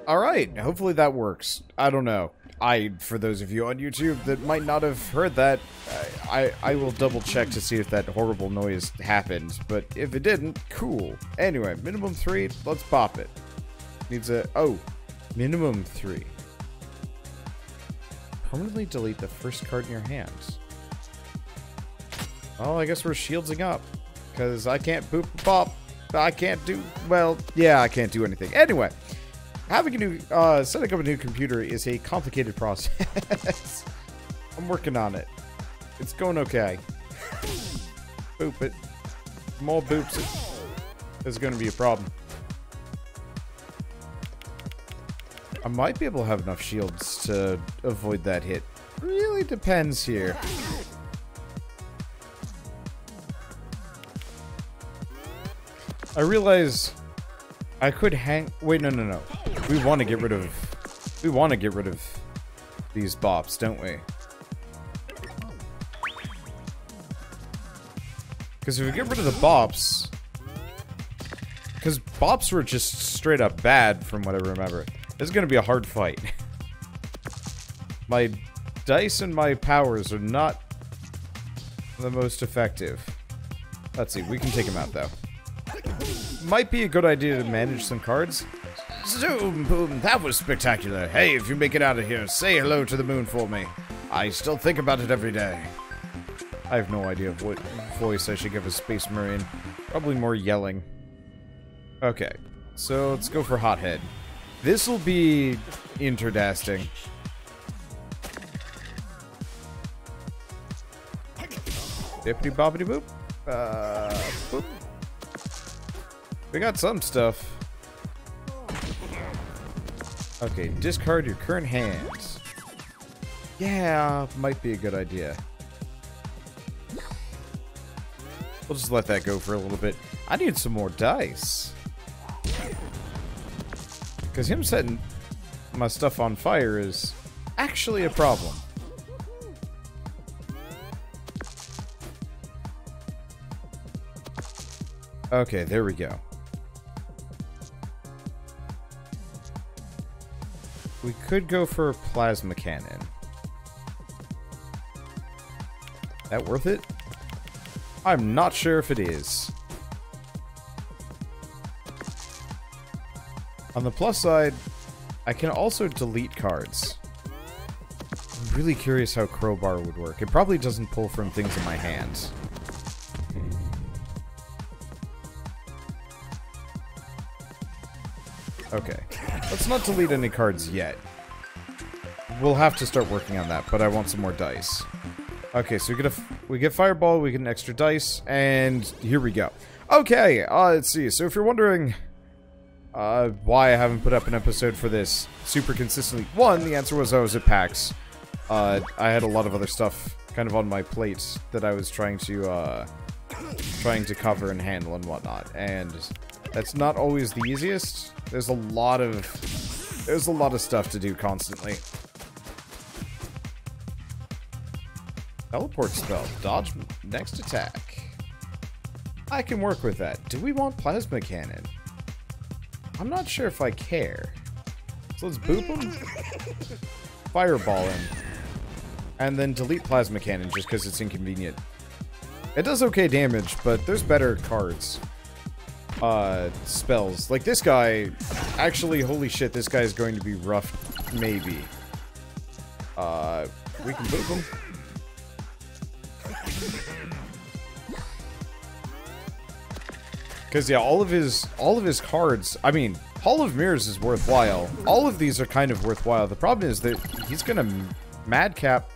Alright, hopefully that works. I don't know. For those of you on YouTube that might not have heard that, I will double check to see if that horrible noise happened, but if it didn't, cool. Anyway, minimum 3, let's pop it. Needs a, minimum 3. Permanently delete the first card in your hands. Well, I guess we're shielding up, because I can't boop pop. I can't do, well, yeah, I can't do anything. Anyway. Having a new, setting up a new computer is a complicated process. I'm working on it. It's going okay. Boop it. More boops it. Is going to be a problem. I might be able to have enough shields to avoid that hit. Really depends here. I realize I could hang. Wait, no. We want to get rid of these bops, don't we? Because if we get rid of the bops, because bops were just straight up bad from what I remember. This is going to be a hard fight. My dice and my powers are not the most effective. Let's see, we can take them out though. Might be a good idea to manage some cards. Zoom, boom, that was spectacular. Hey, if you make it out of here, say hello to the moon for me. I still think about it every day. I have no idea what voice I should give a Space Marine. Probably more yelling. Okay, so let's go for Hothead. This'll be interdasting. Dippity boppity boop. Boop. We got some stuff. Okay, discard your current hands. Yeah, might be a good idea. We'll just let that go for a little bit. I need some more dice. Because him setting my stuff on fire is actually a problem. Okay, there we go. We could go for a plasma cannon. That worth it? I'm not sure if it is. On the plus side, I can also delete cards. I'm really curious how Crowbar would work. It probably doesn't pull from things in my hands. Okay. Let's not delete any cards yet. We'll have to start working on that, but I want some more dice. Okay, so we get Fireball, we get an extra dice, and here we go. Okay, let's see. So if you're wondering why I haven't put up an episode for this super consistently, one, the answer was I was at PAX. I had a lot of other stuff kind of on my plate that I was trying to cover and handle and whatnot, and that's not always the easiest. There's a lot of stuff to do constantly. Teleport spell. Dodge next attack. I can work with that. Do we want plasma cannon? I'm not sure if I care. So let's boop him. Fireball him. And then delete plasma cannon just because it's inconvenient. It does okay damage, but there's better cards. Spells. Like this guy, actually, holy shit, this guy is going to be rough, maybe. We can boop him. Because, yeah, all of his cards, I mean, Hall of Mirrors is worthwhile. All of these are kind of worthwhile. The problem is that he's gonna madcap.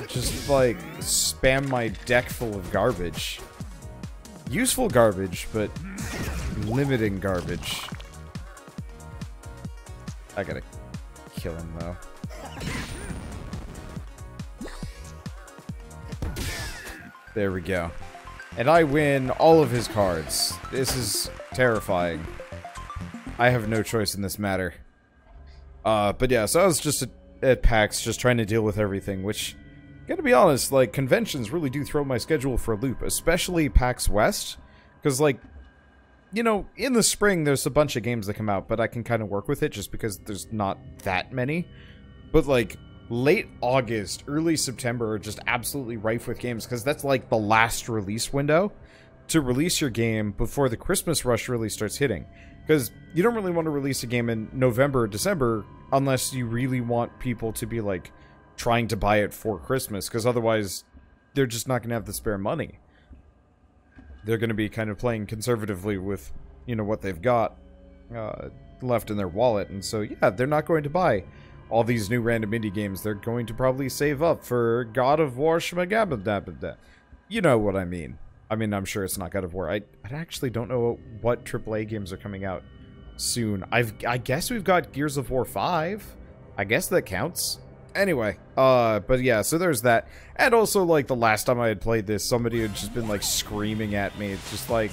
Just, like, spam my deck full of garbage. Useful garbage, but limiting garbage. I gotta kill him, though. There we go. And I win all of his cards. This is terrifying. I have no choice in this matter. But yeah, so I was just at PAX just trying to deal with everything, which, gotta be honest, like, conventions really do throw my schedule for a loop, especially PAX West. Because, like, you know, in the spring, there's a bunch of games that come out, but I can kind of work with it just because there's not that many. But, like, late August, early September are just absolutely rife with games, because that's, like, the last release window to release your game before the Christmas rush really starts hitting. Because you don't really want to release a game in November or December unless you really want people to be, like, trying to buy it for Christmas, because otherwise they're just not going to have the spare money. They're going to be kind of playing conservatively with, you know, what they've got left in their wallet. And so, yeah, they're not going to buy all these new random indie games. They're going to probably save up for God of War Shmagabadabada. You know what I mean. I mean, I'm sure it's not God of War. I actually don't know what AAA games are coming out soon. I guess we've got Gears of War 5. I guess that counts. Anyway, but yeah, so there's that. And also, like, the last time I had played this, somebody had just been, like, screaming at me. Just, like,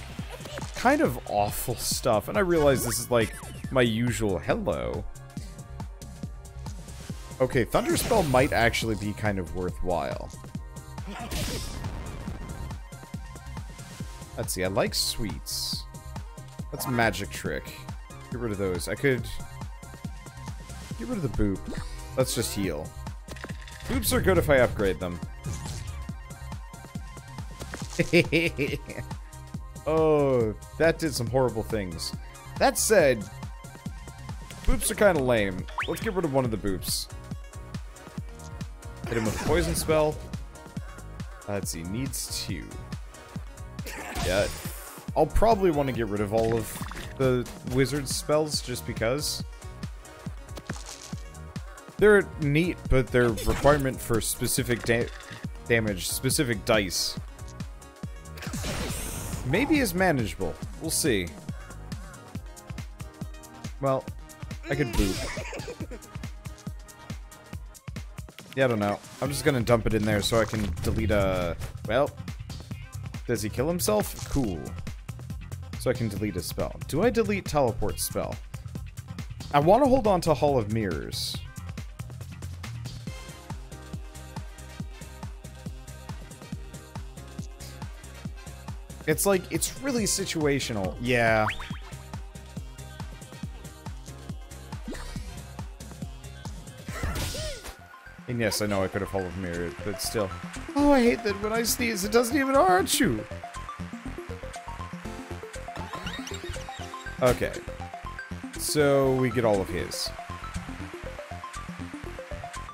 kind of awful stuff. And I realized this is, like, my usual hello. Okay, Thunderspell might actually be kind of worthwhile. Let's see, I like sweets. That's Magic Trick. Get rid of those. I could get rid of the boop. Let's just heal. Boops are good if I upgrade them. Oh, that did some horrible things. That said, boops are kind of lame. Let's get rid of one of the boops. Hit him with a poison spell. Let's see, needs 2. Yeah, I'll probably want to get rid of all of the wizard spells just because. They're neat, but their requirement for specific damage, specific dice, maybe is manageable. We'll see. Well, I could boop. Yeah, I don't know. I'm just gonna dump it in there so I can delete a... Well, does he kill himself? Cool. So I can delete a spell. Do I delete teleport spell? I want to hold on to Hall of Mirrors. It's like, it's really situational. Yeah. And yes, I know I could have Hall of Mirrors, but still. Oh, I hate that when I sneeze, it doesn't even hurt you. Okay. So, we get all of his.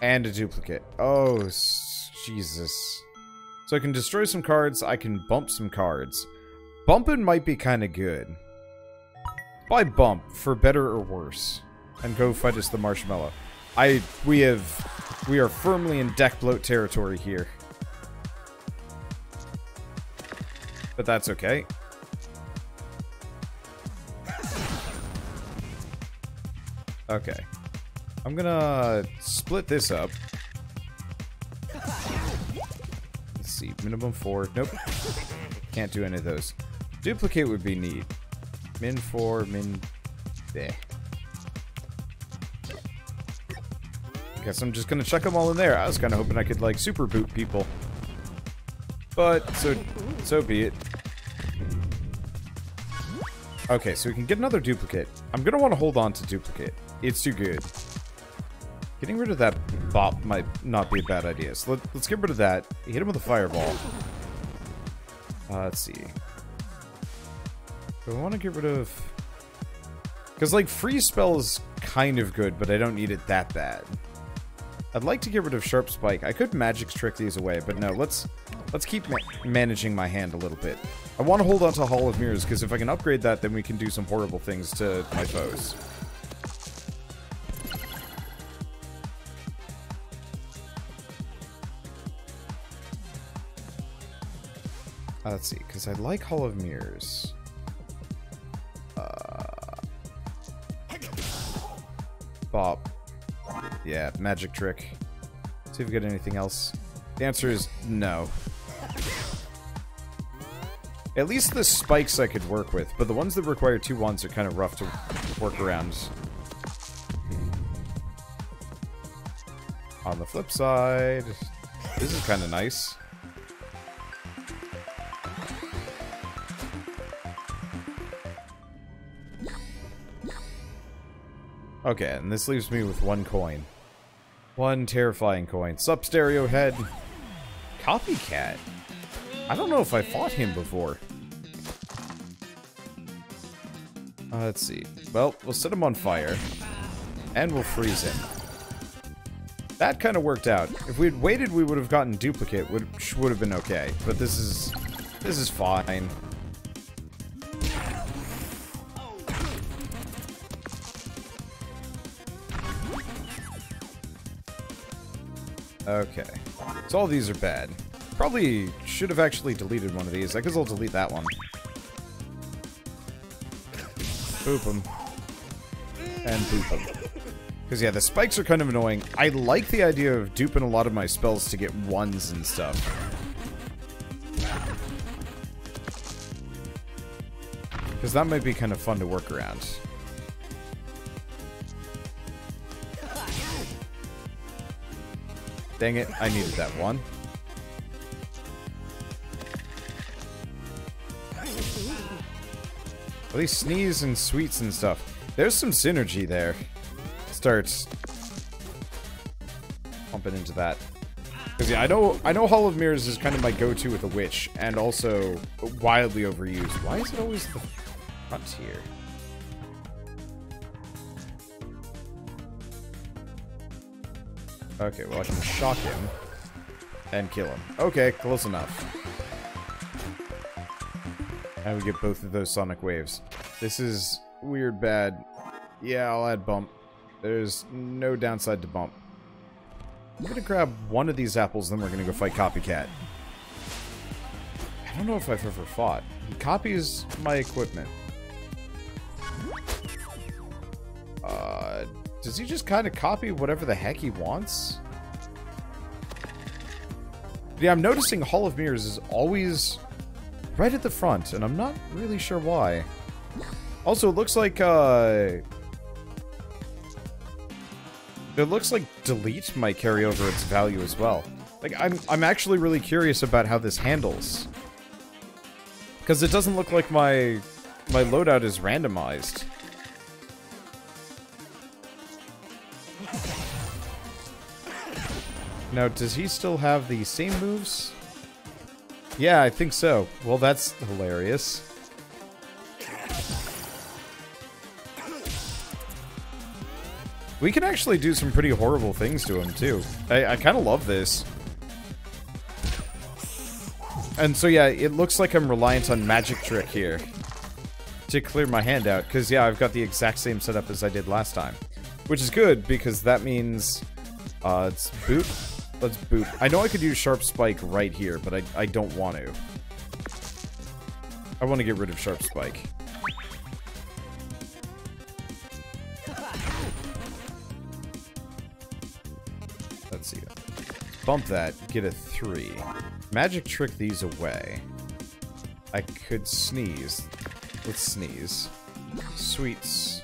And a duplicate. Oh, Jesus. So I can destroy some cards, I can bump some cards. Bumping might be kind of good. By bump, for better or worse. And go fight us the marshmallow. We are firmly in deck bloat territory here. But that's okay. Okay. I'm gonna split this up. Let's see, minimum 4. Nope. Can't do any of those. Duplicate would be neat. Min 4, min... Bleh. Guess I'm just gonna chuck them all in there. I was kind of hoping I could, like, super boot people. But, so be it. Okay, so we can get another duplicate. I'm gonna want to hold on to duplicate. It's too good. Getting rid of that bop might not be a bad idea. So let's get rid of that. Hit him with a fireball. Let's see. Do I want to get rid of... Because, like, freeze spell is kind of good, but I don't need it that bad. I'd like to get rid of Sharp Spike. I could magic trick these away, but no, let's keep managing my hand a little bit. I want to hold on to Hall of Mirrors, because if I can upgrade that, then we can do some horrible things to my foes. Let's see, because I like Hall of Mirrors. Bop. Yeah, magic trick. See if we get anything else. The answer is no. At least the spikes I could work with, but the ones that require 2 wands are kind of rough to work around. On the flip side, this is kind of nice. Okay, and this leaves me with 1 coin. 1 terrifying coin. Sup, stereo head? Copycat? I don't know if I fought him before. Let's see. Well, we'll set him on fire. And we'll freeze him. That kind of worked out. If we'd waited, we would have gotten duplicate, which would have been okay. But this is fine. Okay. So all these are bad. Probably should have actually deleted one of these. I guess I'll delete that one. Boop them. And boop them. Because, yeah, the spikes are kind of annoying. I like the idea of duping a lot of my spells to get 1s and stuff. Because that might be kind of fun to work around. Dang it, I needed that 1. At least sneeze and sweets and stuff. There's some synergy there. Start pumping into that. Because yeah, I know Hall of Mirrors is kind of my go-to with a witch, and also wildly overused. Why is it always the front here? Okay, well I can shock him and kill him. Okay, close enough. And we get both of those sonic waves. This is weird bad. Yeah, I'll add bump. There's no downside to bump. I'm gonna grab one of these apples, then we're gonna go fight Copycat. I don't know if I've ever fought. He copies my equipment. Does he just kind of copy whatever the heck he wants? Yeah, I'm noticing Hall of Mirrors is always right at the front, and I'm not really sure why. Also, it looks like, it looks like delete might carry over its value as well. Like, I'm actually really curious about how this handles. Because it doesn't look like my loadout is randomized. Now, does he still have the same moves? Yeah, I think so. Well, that's hilarious. We can actually do some pretty horrible things to him, too. I kind of love this. And so, yeah, it looks like I'm reliant on Magic Trick here to clear my hand out. Because, yeah, I've got the exact same setup as I did last time. Which is good, because that means... it's boot. Let's boot. I know I could use Sharp Spike right here, but I don't want to. I want to get rid of Sharp Spike. Let's see. Bump that, get a 3. Magic Trick these away. I could sneeze. Let's sneeze. Sweets.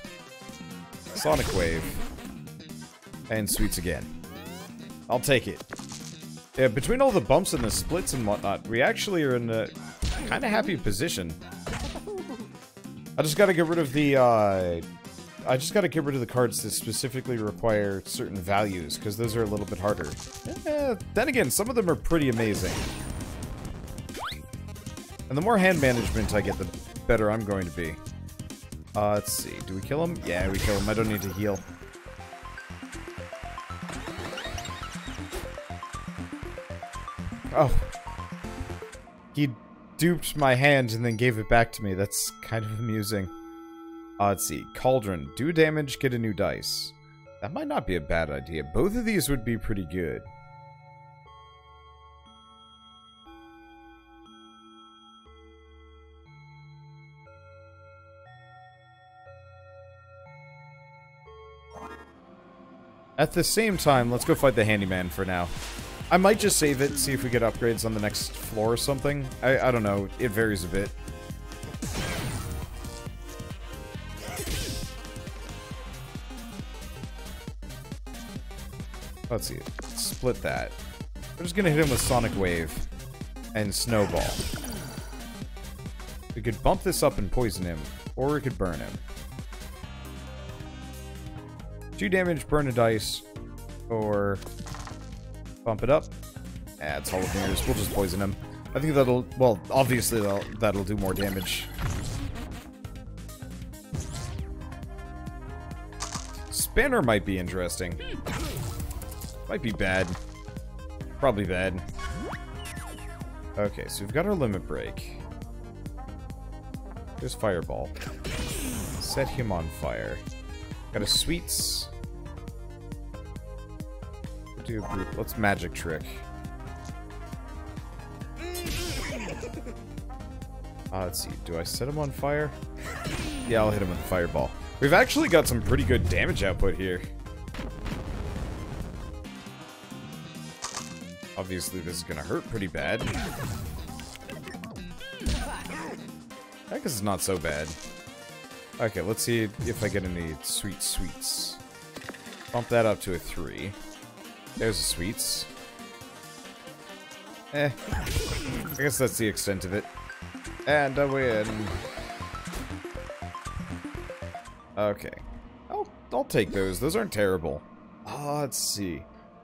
Sonic Wave. And sweets again. I'll take it. Yeah, between all the bumps and the splits and whatnot, we actually are in a kind of happy position. I just gotta get rid of the, I just gotta get rid of the cards that specifically require certain values, because those are a little bit harder. Then again, some of them are pretty amazing. And the more hand management I get, the better I'm going to be. Let's see. Do we kill him? Yeah, we kill him. I don't need to heal. Oh. He duped my hand and then gave it back to me. That's kind of amusing. Let's see. Cauldron. Do damage, get a new dice. That might not be a bad idea. Both of these would be pretty good. At the same time, let's go fight the handyman for now. I might just save it, see if we get upgrades on the next floor or something. I don't know. It varies a bit. Let's see. Split that. We're just gonna hit him with Sonic Wave and Snowball. We could bump this up and poison him, or we could burn him. 2 damage, burn a dice, or bump it up. Adds Hall of Mirrors. We'll just poison him. I think that'll, well, obviously that'll do more damage. Spanner might be interesting. Might be bad. Probably bad. Okay, so we've got our limit break. There's Fireball. Set him on fire. Got a Sweets. Do a group. Let's Magic Trick. Let's see. Do I set him on fire? Yeah, I'll hit him with a Fireball. We've actually got some pretty good damage output here. Obviously, this is gonna hurt pretty bad. I guess it's not so bad. Okay, let's see if I get any sweets. Bump that up to a 3. There's the sweets. I guess that's the extent of it. And I win. Okay. I'll take those. Those aren't terrible. Let's see.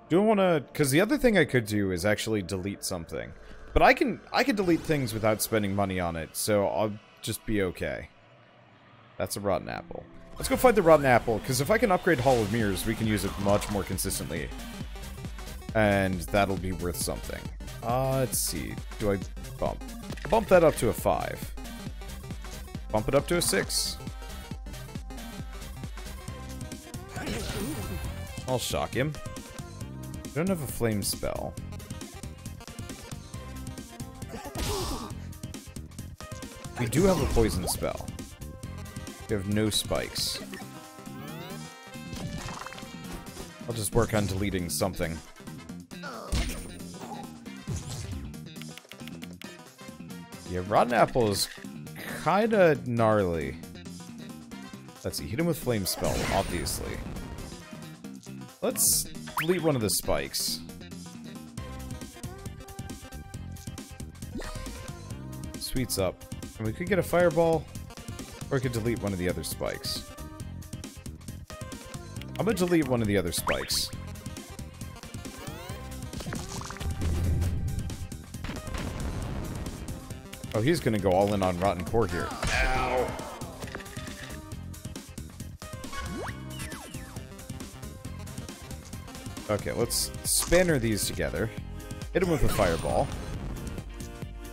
Do I want to... Because the other thing I could do is actually delete something. But I can delete things without spending money on it, so I'll just be okay. That's a rotten apple. Let's go find the rotten apple, because if I can upgrade Hall of Mirrors, we can use it much more consistently. And that'll be worth something. Let's see. Do I bump? Bump that up to a 5. Bump it up to a 6. I'll shock him. I don't have a flame spell. We do have a poison spell. We have no spikes. I'll just work on deleting something. Yeah, Rotten Apple is kinda gnarly. Let's see, hit him with Flame Spell, obviously. Let's delete one of the spikes. Sweets up. And we could get a Fireball, or we could delete one of the other spikes. I'm gonna delete one of the other spikes. Oh, he's gonna go all in on Rotten Core here. Ow! Okay, let's spanner these together. Hit him with a Fireball.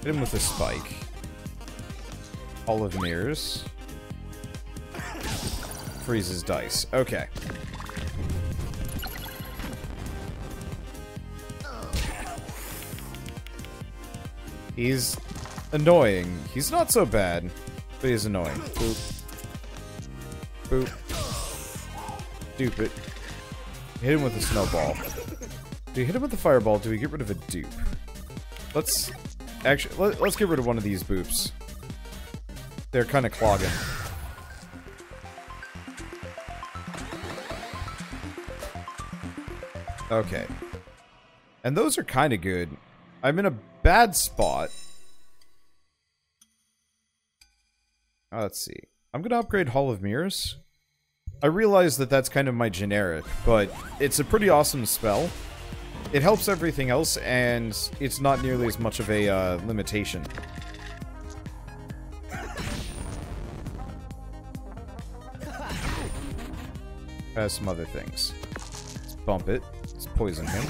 Hit him with a Spike. Hall of Mirrors. Freezes dice. Okay. He's annoying. He's not so bad, but he's annoying. Boop. Boop. Dupe it. Hit him with a snowball. Do we hit him with the fireball? Do we get rid of a dupe? Let's actually let's get rid of one of these boops. They're kind of clogging. Okay. And those are kind of good. I'm in a bad spot. Let's see. I'm gonna upgrade Hall of Mirrors. I realize that that's kind of my generic, but it's a pretty awesome spell. It helps everything else, and it's not nearly as much of a limitation. Has some other things. Let's bump it. Let's poison him.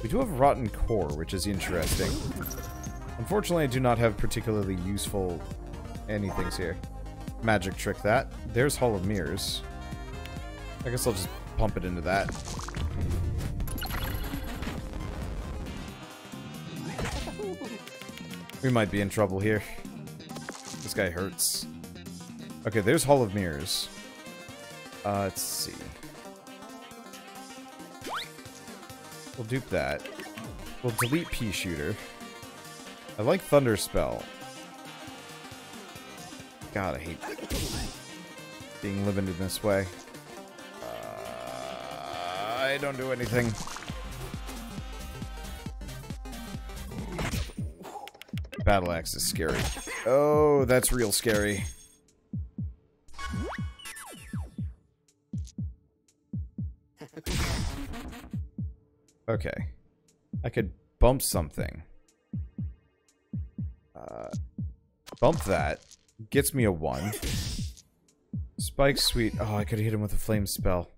We do have Rotten Core, which is interesting. Unfortunately, I do not have particularly useful anythings here. Magic Trick that. There's Hall of Mirrors. I guess I'll just pump it into that. We might be in trouble here. This guy hurts. Okay, there's Hall of Mirrors. Let's see. We'll dupe that. We'll delete Pea Shooter. I like Thunder Spell. God, I hate being limited this way. I don't do anything. Battle Axe is scary. Oh, that's real scary. Okay. I could bump something. Bump that. Gets me a 1. Spike sweet. Oh, I could hit him with a flame spell.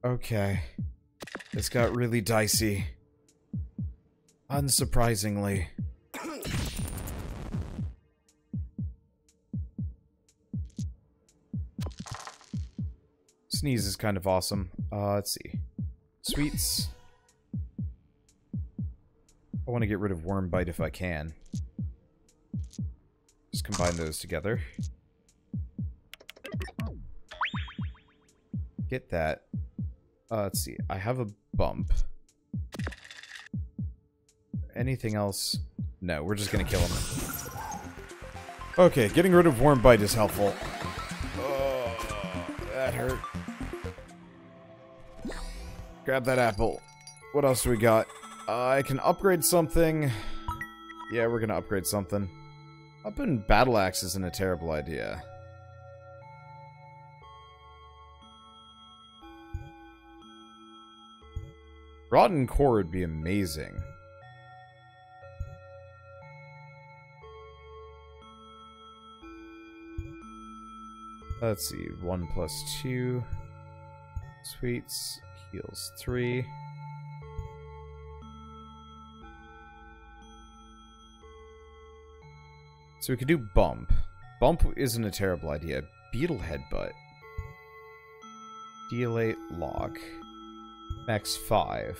Okay. This got really dicey. Unsurprisingly. Sneeze is kind of awesome. Let's see. Sweets. I want to get rid of Worm Bite if I can. Just combine those together. Get that. Let's see. I have a bump. Anything else? No, we're just gonna kill him. Okay, getting rid of Worm Bite is helpful. Oh, that hurt. Grab that apple. What else do we got? I can upgrade something. Yeah, we're gonna upgrade something. Upping Battle Axe isn't a terrible idea. Rotten Core would be amazing. Let's see. 1 + 2. Sweets. Heals 3. So we could do Bump. Bump isn't a terrible idea. Beetle Headbutt. Deal 8 Lock. Max 5.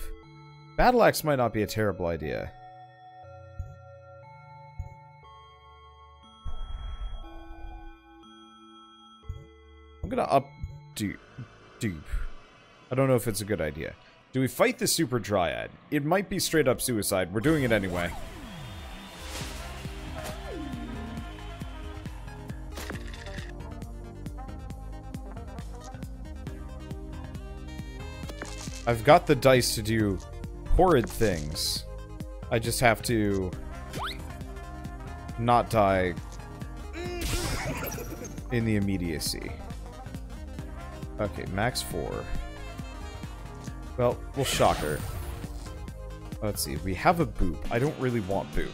Battle Axe might not be a terrible idea. I'm gonna up dupe. I don't know if it's a good idea. Do we fight the Super Dryad? It might be straight up suicide. We're doing it anyway. I've got the dice to do horrid things. I just have to not die in the immediacy. Okay, max 4. Well, we'll shock her. Let's see, we have a boop. I don't really want boop.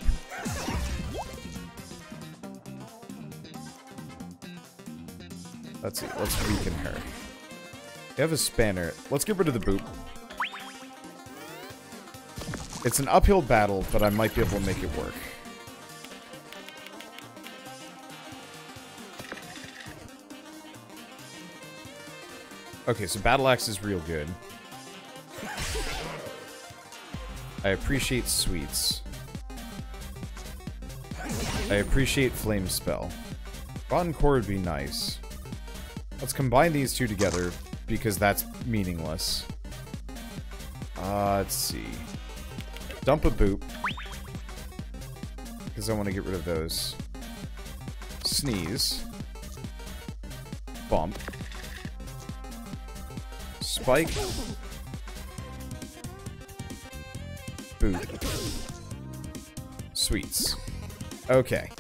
Let's see, let's weaken her. We have a spanner. Let's get rid of the boop. It's an uphill battle, but I might be able to make it work. Okay, so Battle Axe is real good. I appreciate Sweets. I appreciate Flame Spell. Rotten Core would be nice. Let's combine these two together, because that's meaningless. Let's see. Dump a boop. Because I want to get rid of those. Sneeze. Bump. Spike. Boop. Sweets. Okay.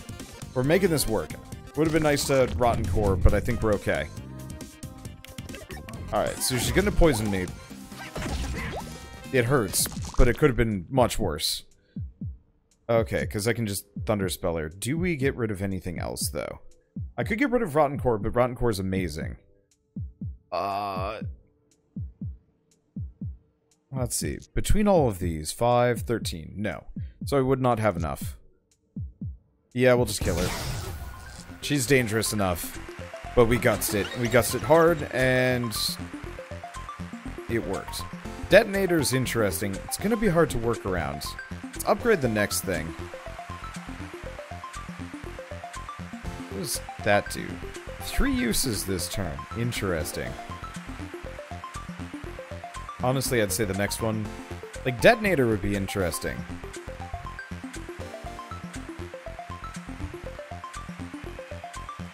We're making this work. Would have been nice to Rotten Core, but I think we're okay. Alright, so she's gonna poison me. It hurts, but it could have been much worse. Okay, because I can just Thunder Spell her. Do we get rid of anything else, though? I could get rid of Rotten Core, but Rotten Core is amazing. Let's see. Between all of these, 5, 13. No. So I would not have enough. Yeah, we'll just kill her. She's dangerous enough. But we gutsed it. We gutsed it hard, and it worked. Detonator's interesting. It's gonna be hard to work around. Let's upgrade the next thing. What does that do? 3 uses this turn. Interesting. Honestly, I'd say the next one... Like, Detonator would be interesting.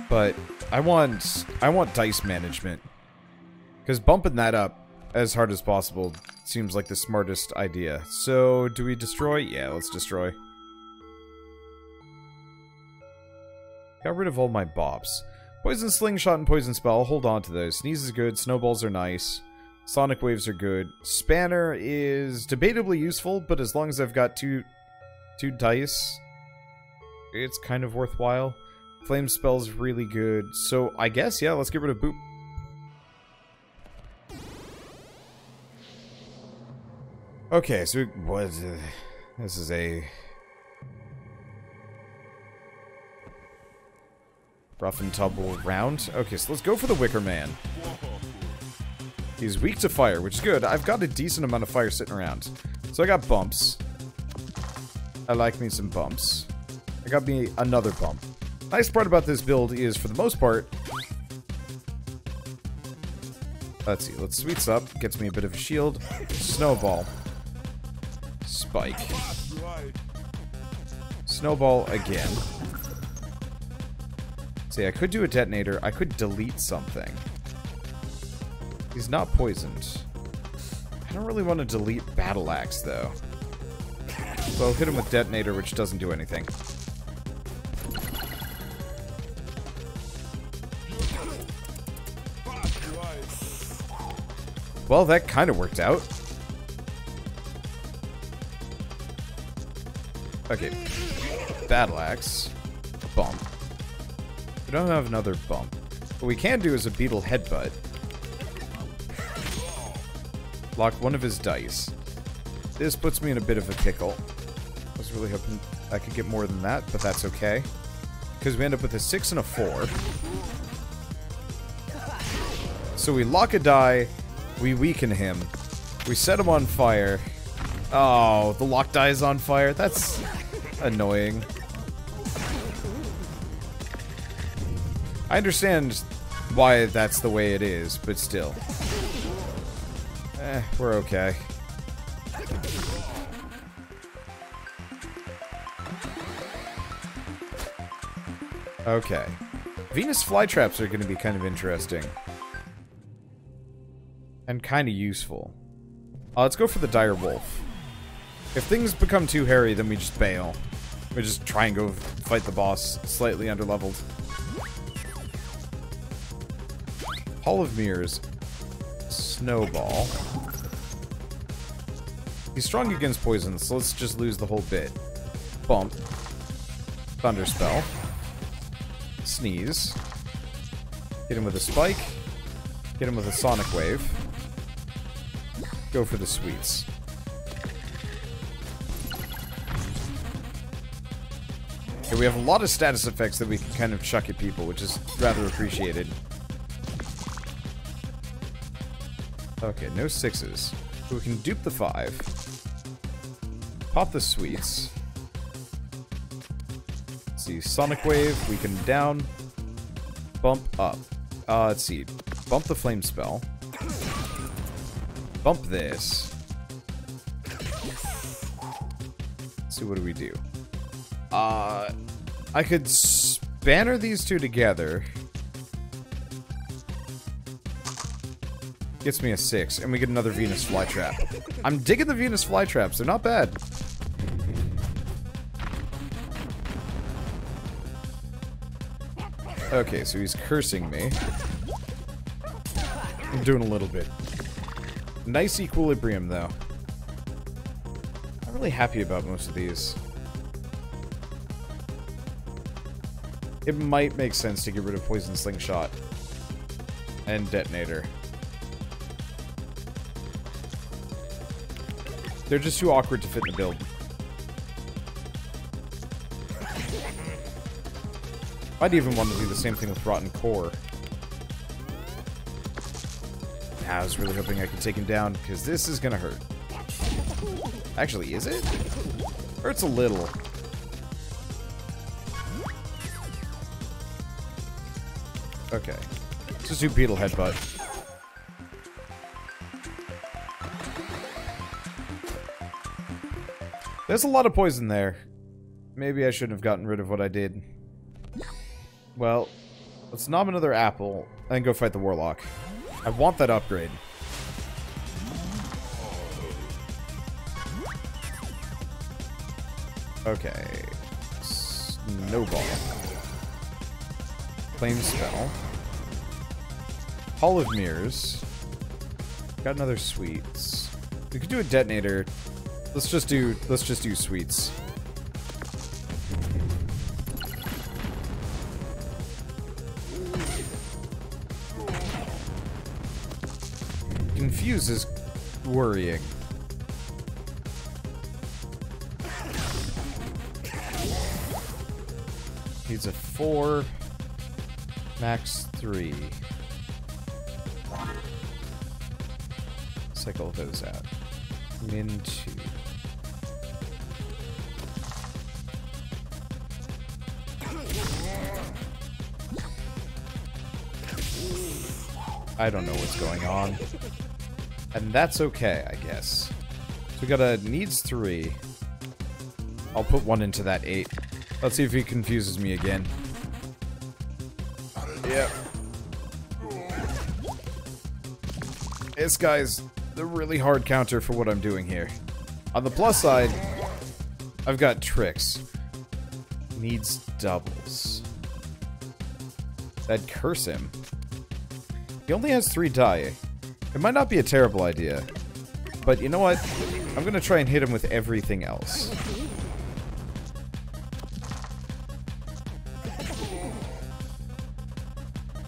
But I want dice management. Because bumping that up as hard as possible seems like the smartest idea. So, do we destroy? Yeah, let's destroy. Got rid of all my bops. Poison Slingshot and Poison Spell, hold on to those. Sneeze is good, Snowballs are nice. Sonic Waves are good. Spanner is debatably useful, but as long as I've got two dice, it's kind of worthwhile. Flame Spell's really good. So, I guess, yeah, let's get rid of Boop. Okay, so what? This is a rough and tumble round. Okay, so let's go for the Wicker Man. He's weak to fire, which is good. I've got a decent amount of fire sitting around. So I got bumps. I like me some bumps. I got me another bump. Nice part about this build is, for the most part... Let's see, let's sweets up. Gets me a bit of a shield. Snowball. Spike. Snowball again. See, I could do a detonator. I could delete something. He's not poisoned. I don't really want to delete Battle Axe, though. So I'll hit him with detonator, which doesn't do anything. Well, that kind of worked out. Okay. Battle Axe. Bump. We don't have another bump. What we can do is a Beetle Headbutt. Lock one of his dice. This puts me in a bit of a pickle. I was really hoping I could get more than that, but that's okay. Because we end up with a 6 and a 4. So we lock a die, we weaken him, we set him on fire. Oh, the lock die is on fire. That's annoying. I understand why that's the way it is, but still. We're okay. Okay. Venus flytraps are going to be kind of interesting. And kind of useful. Let's go for the dire wolf. If things become too hairy, then we just bail. We just try and go fight the boss, slightly underleveled. Hall of Mirrors. Snowball. He's strong against poison, so let's just lose the whole bit. Bump. Thunderspell. Sneeze. Hit him with a spike. Hit him with a sonic wave. Go for the sweets. Okay, we have a lot of status effects that we can kind of chuck at people, which is rather appreciated. Okay, no 6s. So we can dupe the 5. Pop the sweets. Let's see, sonic wave, weaken down. Bump up. Let's see. Bump the flame spell. Bump this. Let's see, what do we do? I could spanner these two together. Gets me a 6, and we get another Venus flytrap. I'm digging the Venus flytraps. They're not bad. Okay, so he's cursing me. I'm doing a little bit. Nice equilibrium, though. I'm really happy about most of these. It might make sense to get rid of Poison Slingshot and Detonator. They're just too awkward to fit in the build. I'd even want to do the same thing with Rotten Core. I was really hoping I could take him down, because this is gonna hurt. Actually, is it? Hurts a little. Okay. Let's just do Beetle Headbutt. There's a lot of poison there. Maybe I shouldn't have gotten rid of what I did. Well, let's knob another apple and go fight the Warlock. I want that upgrade. Okay. Snowball. Flame spell. Hall of Mirrors. Got another sweets. We could do a detonator. Let's just do sweets. Confuse is worrying. Needs a 4. Max 3. Cycle those out. Min 2. I don't know what's going on. And that's okay, I guess. So we got a needs 3. I'll put 1 into that 8. Let's see if he confuses me again. Yep. This guy's the really hard counter for what I'm doing here. On the plus side, I've got tricks. Needs doubles. That'd curse him. He only has 3 die. It might not be a terrible idea. But you know what? I'm gonna try and hit him with everything else.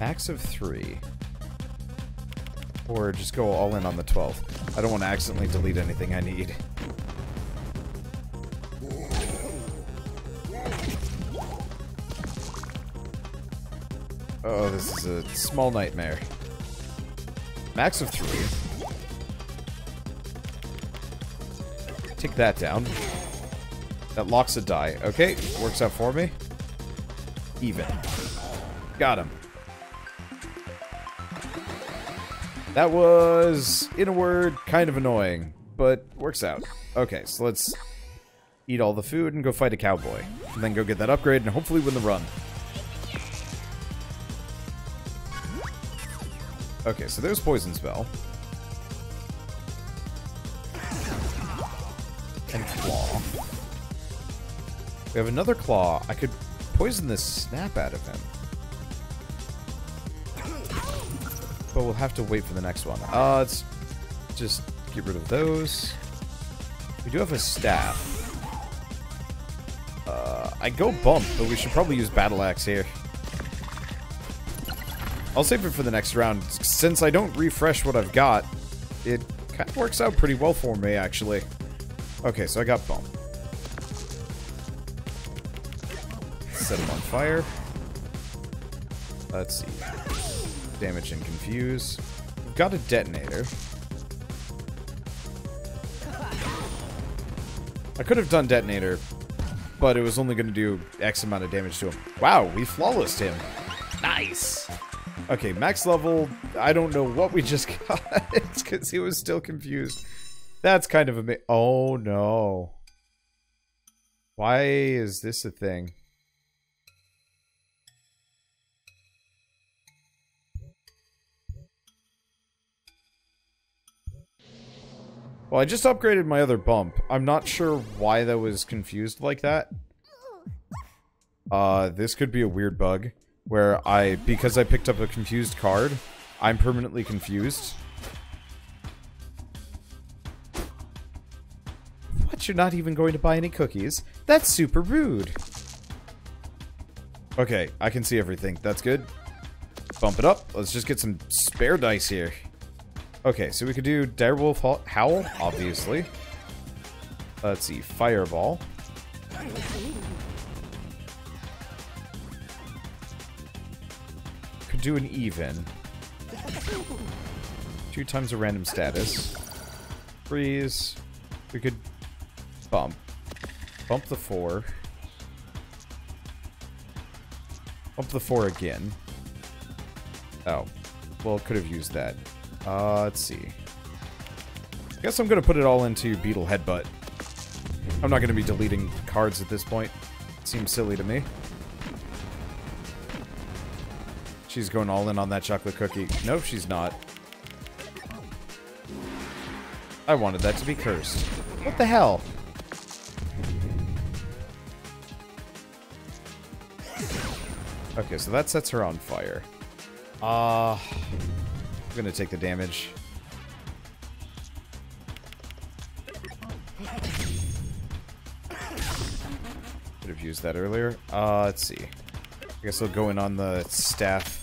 Max of 3. Or just go all in on the 12. I don't want to accidentally delete anything I need. Oh, this is a small nightmare. Max of 3. Take that down. That locks a die. Okay, works out for me. Even. Got him. That was, in a word, kind of annoying, but works out. Okay, so let's eat all the food and go fight a cowboy. And then go get that upgrade and hopefully win the run. Okay, so there's Poison Spell. And Claw. We have another Claw. I could poison this Snap out of him. But we'll have to wait for the next one. Let's just get rid of those. We do have a staff. I go bump, but we should probably use Battle Axe here. I'll save it for the next round. Since I don't refresh what I've got, it kind of works out pretty well for me, actually. Okay, so I got bump. Set him on fire. Let's see. Damage and confuse. We've got a detonator. I could have done detonator, but it was only going to do X amount of damage to him. Wow, we flawlessed him. Nice. Okay, max level. I don't know what we just got. It's because he was still confused. That's kind of a... Oh, no. Why is this a thing? Well, I just upgraded my other bump. I'm not sure why that was confused like that. This could be a weird bug. Where because I picked up a confused card, I'm permanently confused. What, you're not even going to buy any cookies? That's super rude. Okay, I can see everything. That's good. Bump it up. Let's just get some spare dice here. Okay, so we could do Direwolf Howl, obviously. Let's see, Fireball. Could do an even. 2 times a random status. Freeze. We could bump. Bump the 4. Bump the 4 again. Oh. Well, could have used that. Let's see. I guess I'm gonna put it all into Beetle Headbutt. I'm not gonna be deleting cards at this point. It seems silly to me. She's going all in on that chocolate cookie. Nope, she's not. I wanted that to be cursed. What the hell? Okay, so that sets her on fire. I'm gonna take the damage. Could have used that earlier. Let's see. I guess I'll go in on the staff.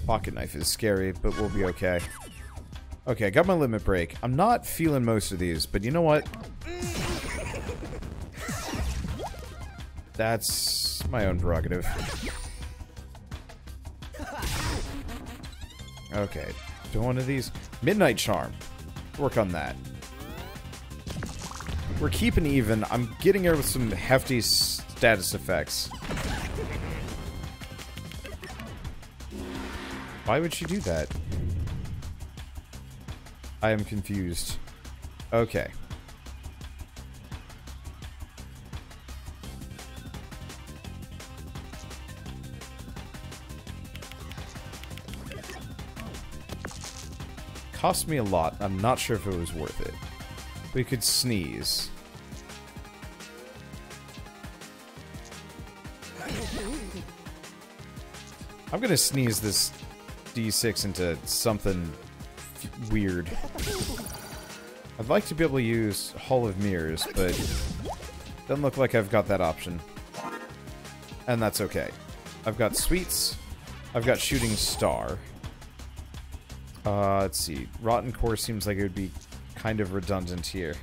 Pocket knife is scary, but we'll be okay. Okay, I got my limit break. I'm not feeling most of these, but you know what? That's my own prerogative. Okay, do one of these. Midnight Charm. Work on that. We're keeping even. I'm getting her with some hefty status effects. Why would she do that? I am confused. Okay. Cost me a lot. I'm not sure if it was worth it. We could sneeze. I'm gonna sneeze this D6 into something weird. I'd like to be able to use Hall of Mirrors, but doesn't look like I've got that option. And that's okay. I've got Sweets. I've got Shooting Star. Let's see. Rotten Core seems like it would be kind of redundant here.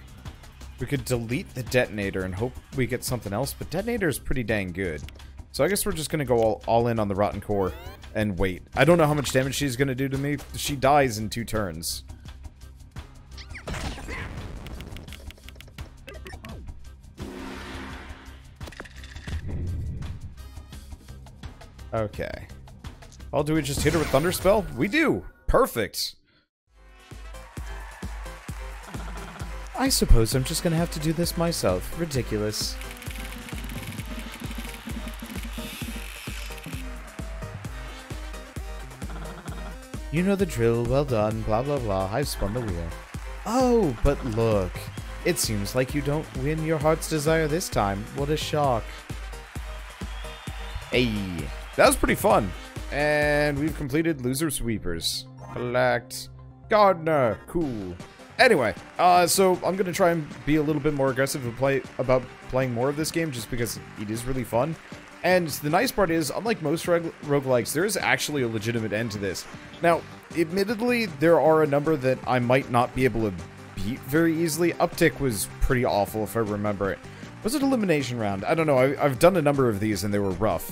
We could delete the Detonator and hope we get something else, but Detonator is pretty dang good. So I guess we're just going to go all in on the Rotten Core and wait. I don't know how much damage she's going to do to me. She dies in 2 turns. Okay. Oh, do we just hit her with Thunder Spell? We do! Perfect! I suppose I'm just gonna have to do this myself. Ridiculous. You know the drill, well done, blah blah blah, I've spun the wheel. Oh, but look. It seems like you don't win your heart's desire this time. What a shock. Hey, that was pretty fun. And we've completed Loser Sweepers. Collect. Gardener. Cool. Anyway, so I'm going to try and be a little bit more aggressive about playing more of this game just because it is really fun. And the nice part is, unlike most roguelikes, there is actually a legitimate end to this. Now, admittedly, there are a number that I might not be able to beat very easily. Uptick was pretty awful, if I remember it. Was it Elimination Round? I don't know. I've done a number of these, and they were rough.